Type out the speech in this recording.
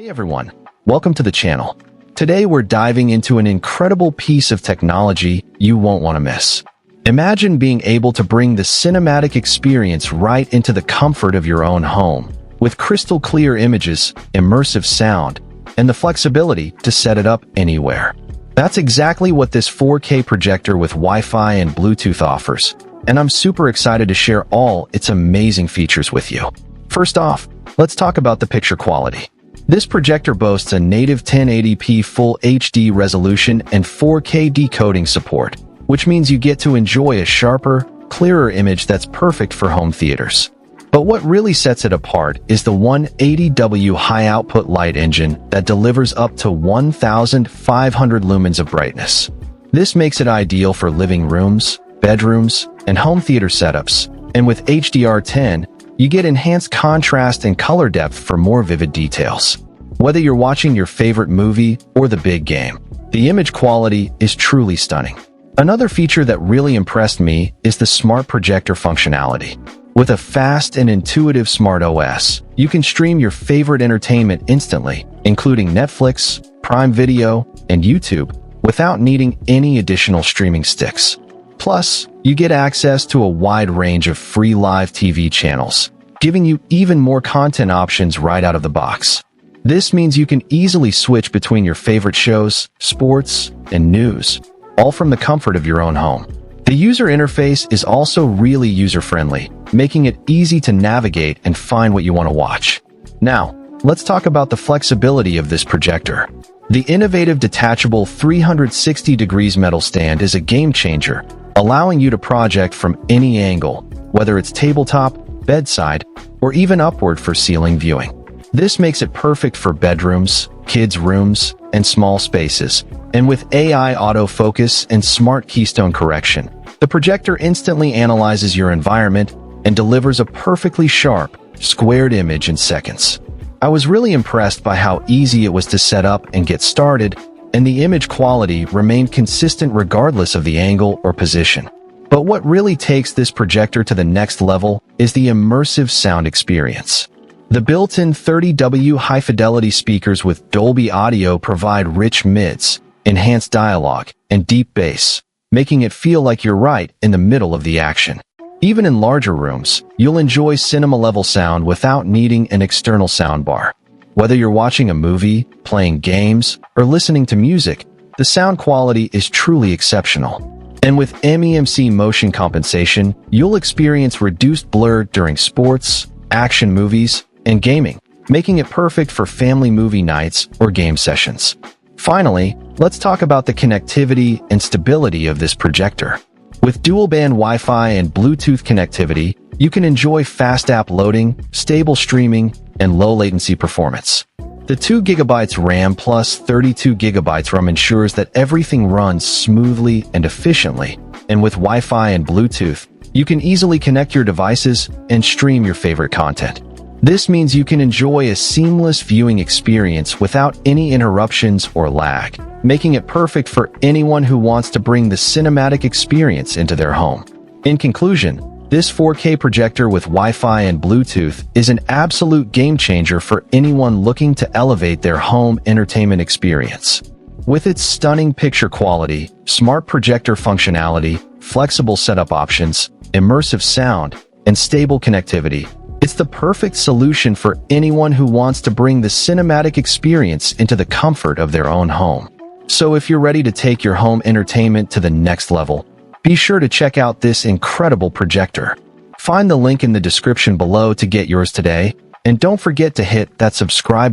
Hey everyone, welcome to the channel. Today we're diving into an incredible piece of technology you won't want to miss. Imagine being able to bring the cinematic experience right into the comfort of your own home, with crystal clear images, immersive sound, and the flexibility to set it up anywhere. That's exactly what this 4K projector with Wi-Fi and Bluetooth offers, and I'm super excited to share all its amazing features with you. First off, let's talk about the picture quality. This projector boasts a native 1080p Full HD resolution and 4K decoding support, which means you get to enjoy a sharper, clearer image that's perfect for home theaters. But what really sets it apart is the 180W high-output light engine that delivers up to 1,500 lumens of brightness. This makes it ideal for living rooms, bedrooms, and home theater setups, and with HDR10, you get enhanced contrast and color depth for more vivid details. Whether you're watching your favorite movie or the big game, the image quality is truly stunning. Another feature that really impressed me is the Smart Projector functionality. With a fast and intuitive Smart OS, you can stream your favorite entertainment instantly, including Netflix, Prime Video, and YouTube, without needing any additional streaming sticks. Plus, you get access to a wide range of free live TV channels, giving you even more content options right out of the box. This means you can easily switch between your favorite shows, sports, and news, all from the comfort of your own home. The user interface is also really user-friendly, making it easy to navigate and find what you want to watch. Now, let's talk about the flexibility of this projector. The innovative detachable 360 degrees metal stand is a game-changer, allowing you to project from any angle, whether it's tabletop, bedside, or even upward for ceiling viewing. This makes it perfect for bedrooms, kids' rooms, and small spaces. And with AI autofocus and smart keystone correction, the projector instantly analyzes your environment and delivers a perfectly sharp, squared image in seconds. I was really impressed by how easy it was to set up and get started, and the image quality remained consistent regardless of the angle or position. But what really takes this projector to the next level is the immersive sound experience. The built-in 30W high-fidelity speakers with Dolby audio provide rich mids, enhanced dialogue, and deep bass, making it feel like you're right in the middle of the action. Even in larger rooms, you'll enjoy cinema-level sound without needing an external soundbar. Whether you're watching a movie, playing games, or listening to music, the sound quality is truly exceptional. And with MEMC motion compensation, you'll experience reduced blur during sports, action movies, and gaming, making it perfect for family movie nights or game sessions. Finally, let's talk about the connectivity and stability of this projector. With dual-band Wi-Fi and Bluetooth connectivity, you can enjoy fast app loading, stable streaming, and low-latency performance. The 2GB RAM plus 32GB ROM ensures that everything runs smoothly and efficiently, and with Wi-Fi and Bluetooth, you can easily connect your devices and stream your favorite content. This means you can enjoy a seamless viewing experience without any interruptions or lag, making it perfect for anyone who wants to bring the cinematic experience into their home. In conclusion, this 4K projector with Wi-Fi and Bluetooth is an absolute game-changer for anyone looking to elevate their home entertainment experience. With its stunning picture quality, smart projector functionality, flexible setup options, immersive sound, and stable connectivity, it's the perfect solution for anyone who wants to bring the cinematic experience into the comfort of their own home. So if you're ready to take your home entertainment to the next level, be sure to check out this incredible projector. Find the link in the description below to get yours today, and don't forget to hit that subscribe